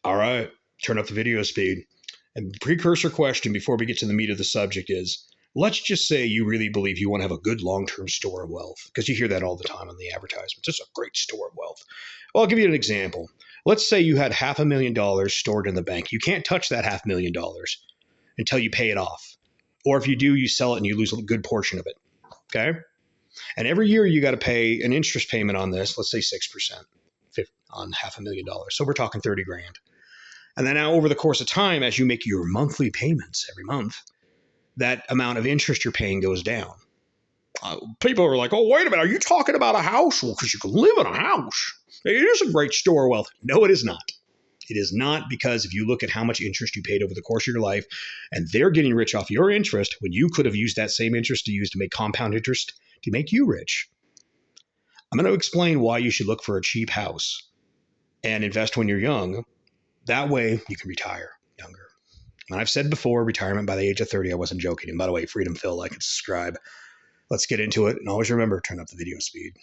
All right, turn up the video speed. And the precursor question before we get to the meat of the subject is, let's just say you really believe you want to have a good long-term store of wealth, because you hear that all the time on the advertisements. It's a great store of wealth. Well, I'll give you an example. Let's say you had $500,000 stored in the bank. You can't touch that $500,000 until you pay it off. Or if you do, you sell it and you lose a good portion of it. Okay? And every year you got to pay an interest payment on this, let's say 6% on $500,000. So we're talking 30 grand. And then now over the course of time, as you make your monthly payments every month, that amount of interest you're paying goes down. People are like, oh, wait a minute, are you talking about a house? Well, because you can live in a house. It is a great store of wealth. No, it is not. It is not, because if you look at how much interest you paid over the course of your life, and they're getting rich off your interest when you could have used that same interest to use to make compound interest to make you rich. I'm going to explain why you should look for a cheap house and invest when you're young. That way you can retire younger. And I've said before, retirement by the age of 30, I wasn't joking. And by the way, Freedom Phil, like and subscribe. Let's get into it. And always remember, turn up the video speed.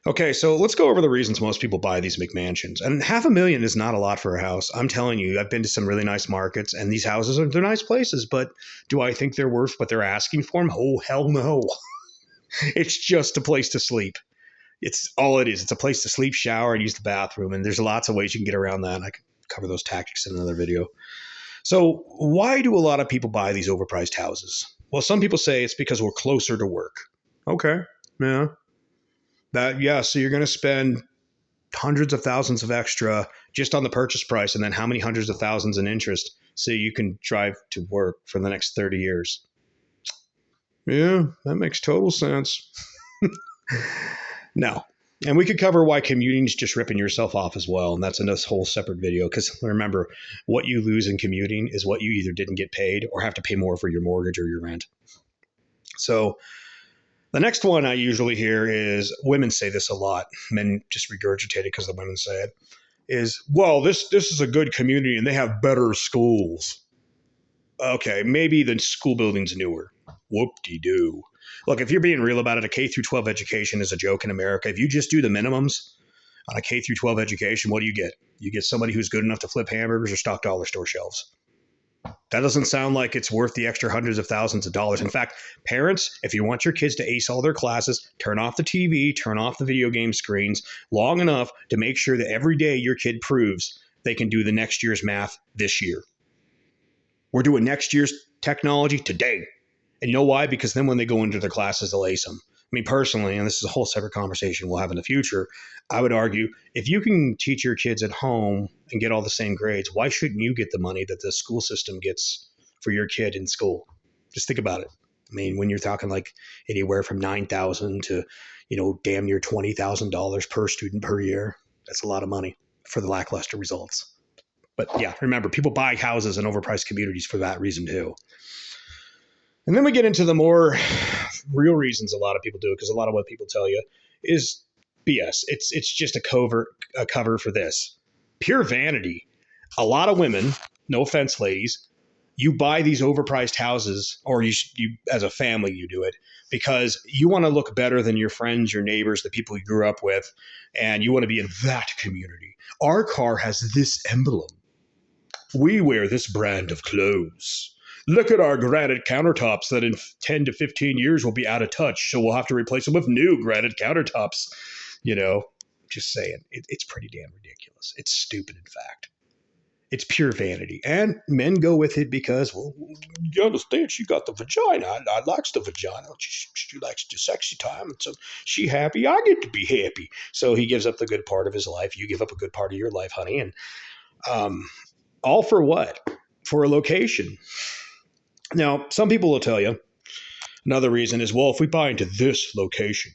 Okay, so let's go over the reasons most people buy these McMansions. And $500,000 is not a lot for a house. I'm telling you, I've been to some really nice markets, and these houses they're nice places. But do I think they're worth what they're asking for them? Oh, hell no. It's just a place to sleep. It's all it is. It's a place to sleep, shower, and use the bathroom. And there's lots of ways you can get around that. And I can cover those tactics in another video. So why do a lot of people buy these overpriced houses? Well, some people say it's because we're closer to work. Okay, yeah. So you're going to spend hundreds of thousands of extra just on the purchase price, and then how many hundreds of thousands in interest so you can drive to work for the next 30 years. Yeah, that makes total sense. No. And we could cover why commuting is just ripping yourself off as well. And that's in this whole separate video. Because remember, what you lose in commuting is what you either didn't get paid or have to pay more for your mortgage or your rent. So the next one I usually hear is, women say this a lot. Men just regurgitate it because the women say it. Is, well, this is a good community and they have better schools. Okay, maybe the school building's newer. Whoop-de-doo. Look, if you're being real about it, a K through 12 education is a joke in America. If you just do the minimums on a K through 12 education, what do you get? You get somebody who's good enough to flip hamburgers or stock dollar store shelves. That doesn't sound like it's worth the extra hundreds of thousands of dollars. In fact, parents, if you want your kids to ace all their classes, turn off the TV, turn off the video game screens long enough to make sure that every day your kid proves they can do the next year's math this year. We're doing next year's technology today. And you know why? Because then when they go into their classes, they'll ace them. I mean, personally, and this is a whole separate conversation we'll have in the future, I would argue if you can teach your kids at home and get all the same grades, why shouldn't you get the money that the school system gets for your kid in school? Just think about it. I mean, when you're talking like anywhere from $9,000 to, damn near $20,000 per student per year, that's a lot of money for the lackluster results. But yeah, remember, people buy houses in overpriced communities for that reason too. And then we get into the more real reasons a lot of people do it, because a lot of what people tell you is BS. It's just a cover for this. Pure vanity. A lot of women, no offense, ladies, you buy these overpriced houses, or you as a family, you do it because you want to look better than your friends, your neighbors, the people you grew up with, and you want to be in that community. Our car has this emblem. We wear this brand of clothes. Look at our granite countertops that in 10 to 15 years will be out of touch, so we'll have to replace them with new granite countertops. Just saying. It's pretty damn ridiculous. It's stupid, in fact. It's pure vanity. And men go with it because, well, you understand, she got the vagina. I likes the vagina. She likes the sexy time. And so she happy. I get to be happy. So he gives up the good part of his life. You give up a good part of your life, honey. And all for what? For a location. Now, some people will tell you another reason is, well, if we buy into this location,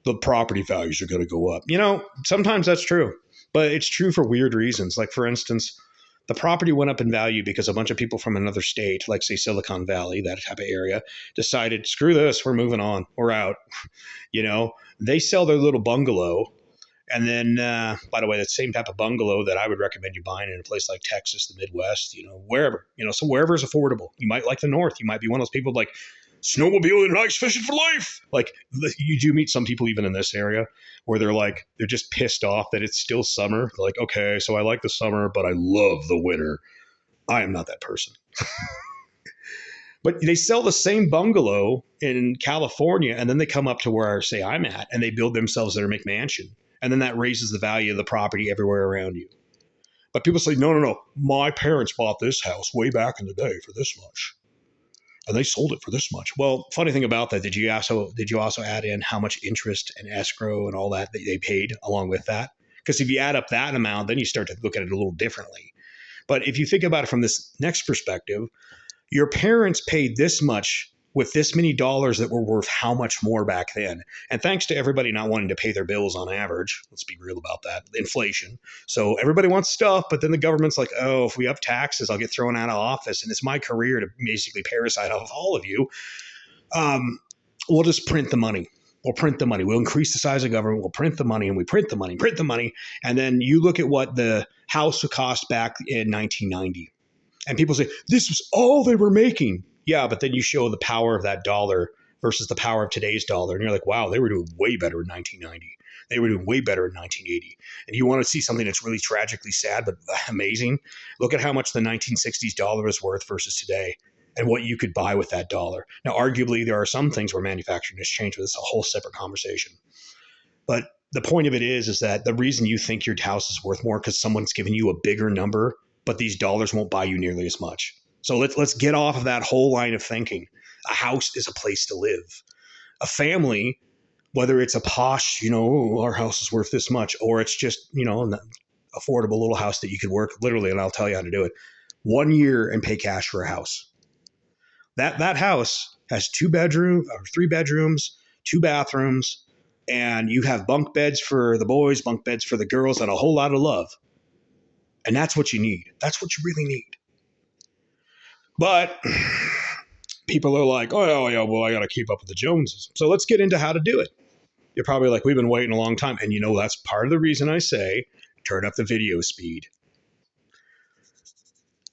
the property values are going to go up. Sometimes that's true, but it's true for weird reasons. Like, for instance, the property went up in value because a bunch of people from another state, like, say, Silicon Valley, that type of area, decided, screw this, we're moving on, we're out. They sell their little bungalow. And then, by the way, that same type of bungalow that I would recommend you buying in a place like Texas, the Midwest, wherever, so wherever is affordable. You might like the North. You might be one of those people like, snowmobiling and ice fishing for life. Like, you do meet some people even in this area where they're just pissed off that it's still summer. Like, okay, so I like the summer, but I love the winter. I am not that person. But they sell the same bungalow in California, and then they come up to where, say, I'm at, and they build themselves their McMansion. And then that raises the value of the property everywhere around you. But people say, no, no, no. My parents bought this house way back in the day for this much, and they sold it for this much. Well, funny thing about that, did you also add in how much interest and escrow and all that they paid along with that? Because if you add up that amount, then you start to look at it a little differently. But if you think about it from this next perspective, your parents paid this much with this many dollars that were worth how much more back then. And thanks to everybody not wanting to pay their bills on average, let's be real about that, inflation. So everybody wants stuff, but then the government's like, oh, if we up taxes, I'll get thrown out of office. And it's my career to basically parasite off all of you. We'll just print the money. We'll print the money. We'll increase the size of government. We'll print the money, and we print the money. And then you look at what the house would cost back in 1990. And people say, this was all they were making. Yeah, but then you show the power of that dollar versus the power of today's dollar. And you're like, wow, they were doing way better in 1990. They were doing way better in 1980. And you want to see something that's really tragically sad but amazing? Look at how much the 1960s dollar is worth versus today and what you could buy with that dollar. Now, arguably, there are some things where manufacturing has changed, but it's a whole separate conversation. But the point of it is that the reason you think your house is worth more because someone's given you a bigger number, but these dollars won't buy you nearly as much. So let's get off of that whole line of thinking. A house is a place to live. A family, whether it's a posh, our house is worth this much, or it's just, an affordable little house that you could work literally, and I'll tell you how to do it, 1 year and pay cash for a house. That house has 3 bedrooms, 2 bathrooms, and you have bunk beds for the boys, bunk beds for the girls, and a whole lot of love. And that's what you need. That's what you really need. But people are like, oh, yeah, well, I got to keep up with the Joneses. So let's get into how to do it. You're probably like, we've been waiting a long time. And that's part of the reason I say turn up the video speed.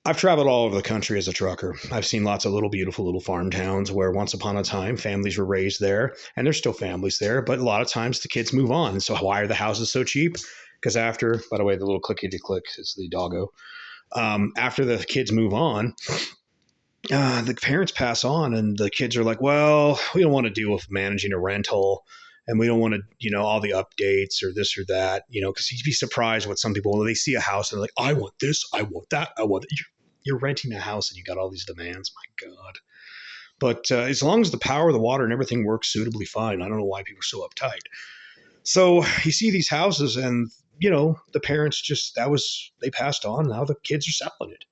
I've traveled all over the country as a trucker. I've seen lots of beautiful little farm towns where once upon a time families were raised there, and there's still families there, but a lot of times the kids move on. So why are the houses so cheap? Because after, by the way, the little clickety-click is the doggo. After the kids move on, the parents pass on, and the kids are like, well, we don't want to deal with managing a rental, and we don't want to, all the updates or this or that, because you'd be surprised what some people, when they see a house and they're like, I want this, I want that, I want it. You're renting a house and you got all these demands. My God. But as long as the power, the water, and everything works suitably fine, I don't know why people are so uptight. So you see these houses and, the parents they passed on. Now the kids are selling it.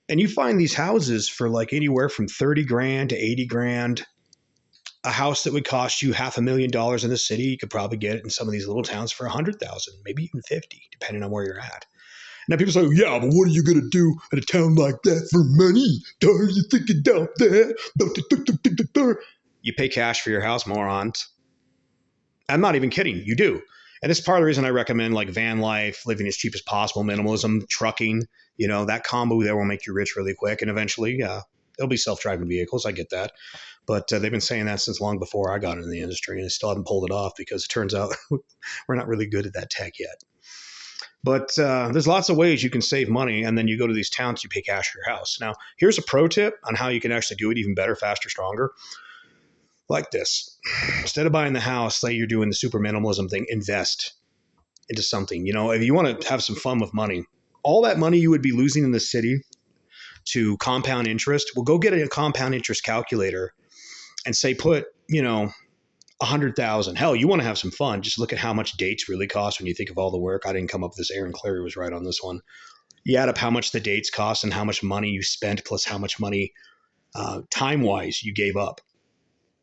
And you find these houses for like anywhere from 30 grand to 80 grand. A house that would cost you $500,000 in the city, you could probably get it in some of these little towns for 100,000, maybe even 50, depending on where you're at. Now people say, yeah, but what are you going to do in a town like that for money? Are you thinking down there? You pay cash for your house, morons. I'm not even kidding. You do. And it's part of the reason I recommend like van life, living as cheap as possible, minimalism, trucking. That combo there will make you rich really quick. And eventually, there'll be self-driving vehicles. I get that. But they've been saying that since long before I got into the industry, and I still haven't pulled it off because it turns out we're not really good at that tech yet. But there's lots of ways you can save money, and then you go to these towns, you pay cash for your house. Now, here's a pro tip on how you can actually do it even better, faster, stronger. Like this. Instead of buying the house, say you're doing the super minimalism thing, invest into something. If you want to have some fun with money, all that money you would be losing in the city to compound interest, well, go get a compound interest calculator and say put, 100,000. Hell, you want to have some fun. Just look at how much dates really cost when you think of all the work. I didn't come up with this. Aaron Clary was right on this one. You add up how much the dates cost and how much money you spent plus how much money time-wise you gave up.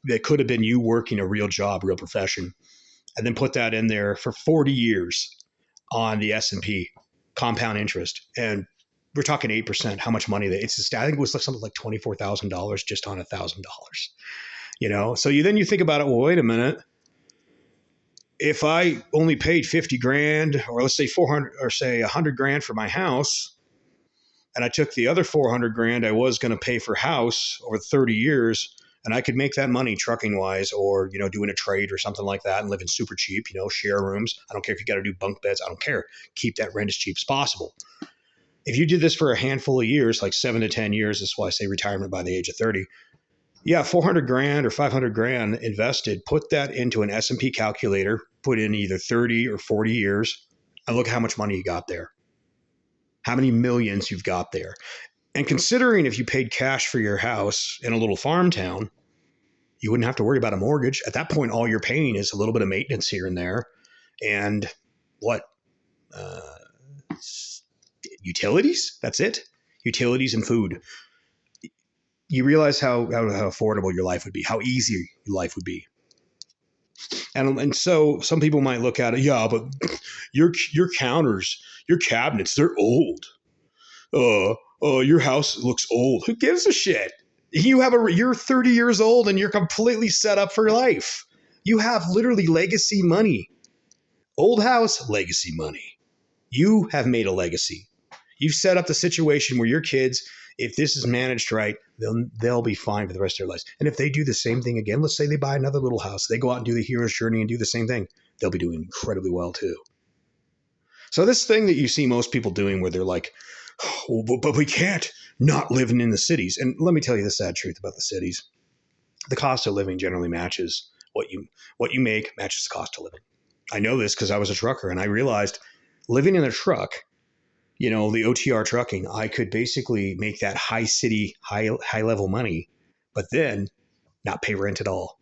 That could have been you working a real job, real profession, and then put that in there for 40 years on the S&P compound interest. And we're talking 8%, how much money I think it was something like $24,000 just on $1,000, So then you think about it, well, wait a minute. If I only paid 50 grand, or let's say 400, or say 100 grand for my house, and I took the other 400 grand I was going to pay for house over 30 years, and I could make that money trucking wise, or, doing a trade or something like that and living super cheap, share rooms. I don't care if you got to do bunk beds. I don't care. Keep that rent as cheap as possible. If you did this for a handful of years, like 7 to 10 years, that's why I say retirement by the age of 30. Yeah, 400 grand or 500 grand invested, put that into an S&P calculator, put in either 30 or 40 years, and look how much money you got there. How many millions you've got there. And considering if you paid cash for your house in a little farm town, you wouldn't have to worry about a mortgage. At that point, all you're paying is a little bit of maintenance here and there. And what? Utilities? That's it. Utilities and food. You realize how affordable your life would be, how easy your life would be. And so some people might look at it, yeah, but your counters, your cabinets, they're old. Your house looks old. Who gives a shit? You're 30 years old and you're completely set up for life. You have literally legacy money. Old house, legacy money. You have made a legacy. You've set up the situation where your kids, if this is managed right, they'll be fine for the rest of their lives. And if they do the same thing again, let's say they buy another little house, they go out and do the hero's journey and do the same thing, they'll be doing incredibly well too. So this thing that you see most people doing where they're like, oh, but we can't not living in the cities. And let me tell you the sad truth about the cities. The cost of living generally matches what you make matches the cost of living. I know this because I was a trucker and I realized living in a truck, the OTR trucking, I could basically make that high city, high level money, but then not pay rent at all.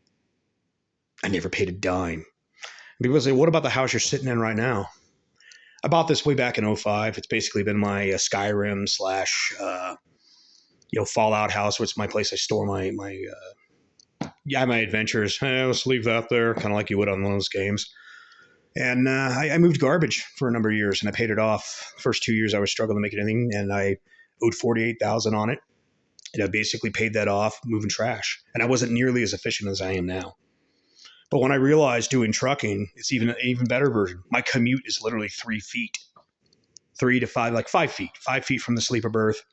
I never paid a dime. People say, what about the house you're sitting in right now? I bought this way back in 2005. It's basically been my Skyrim / Fallout house, which is my place I store my adventures. Let's leave that there, kind of like you would on one of those games. And I moved garbage for a number of years, and I paid it off. First 2 years, I was struggling to make anything, and I owed $48,000 on it. And I basically paid that off moving trash. And I wasn't nearly as efficient as I am now. But when I realized doing trucking, it's even an even better version. My commute is literally 3 feet, 3 to 5, like 5 feet, 5 feet from the sleeper berth.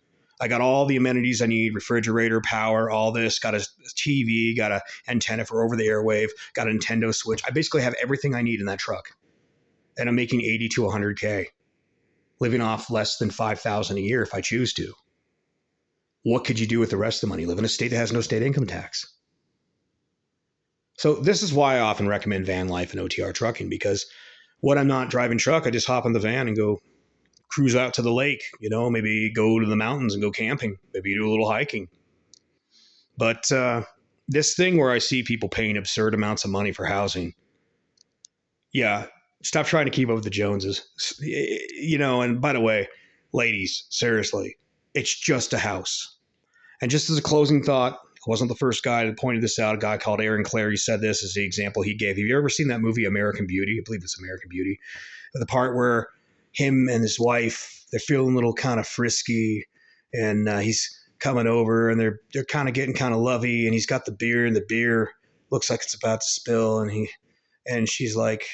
I got all the amenities I need, refrigerator, power, all this, got a TV, got an antenna for over the airwave, got a Nintendo Switch. I basically have everything I need in that truck. And I'm making 80 to 100K, living off less than 5,000 a year if I choose to. What could you do with the rest of the money? Live in a state that has no state income tax. So this is why I often recommend van life and OTR trucking, because when I'm not driving truck, I just hop in the van and go cruise out to the lake, maybe go to the mountains and go camping, maybe do a little hiking. But this thing where I see people paying absurd amounts of money for housing, yeah, stop trying to keep up with the Joneses. And by the way, ladies, seriously, it's just a house. And just as a closing thought, I wasn't the first guy that pointed this out. A guy called Aaron Clary said this as the example he gave. Have you ever seen that movie American Beauty? I believe it's American Beauty. The part where him and his wife, they're feeling a little kind of frisky, and he's coming over, and they're kind of getting kind of lovey, and he's got the beer, and the beer looks like it's about to spill, and she's like,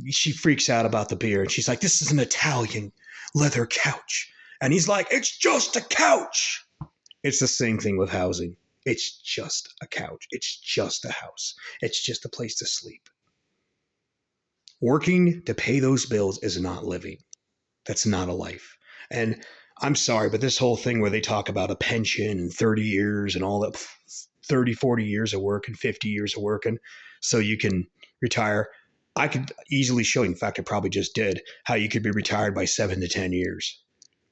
she freaks out about the beer, and she's like, this is an Italian leather couch, and he's like, it's just a couch. It's the same thing with housing. It's just a couch. It's just a house. It's just a place to sleep. Working to pay those bills is not living. That's not a life. And I'm sorry, but this whole thing where they talk about a pension and 30 years and all that, 30, 40 years of work and 50 years of working so you can retire. I could easily show you, in fact, I probably just did, how you could be retired by 7 to 10 years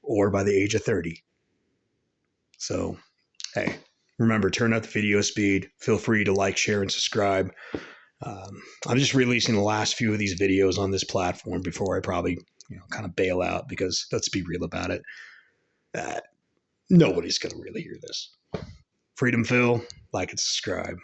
or by the age of 30. So, hey, remember, turn up the video speed. Feel free to like, share, and subscribe. I'm just releasing the last few of these videos on this platform before I probably, kind of bail out, because let's be real about it. Nobody's going to really hear this. Freedom Phil, like and subscribe.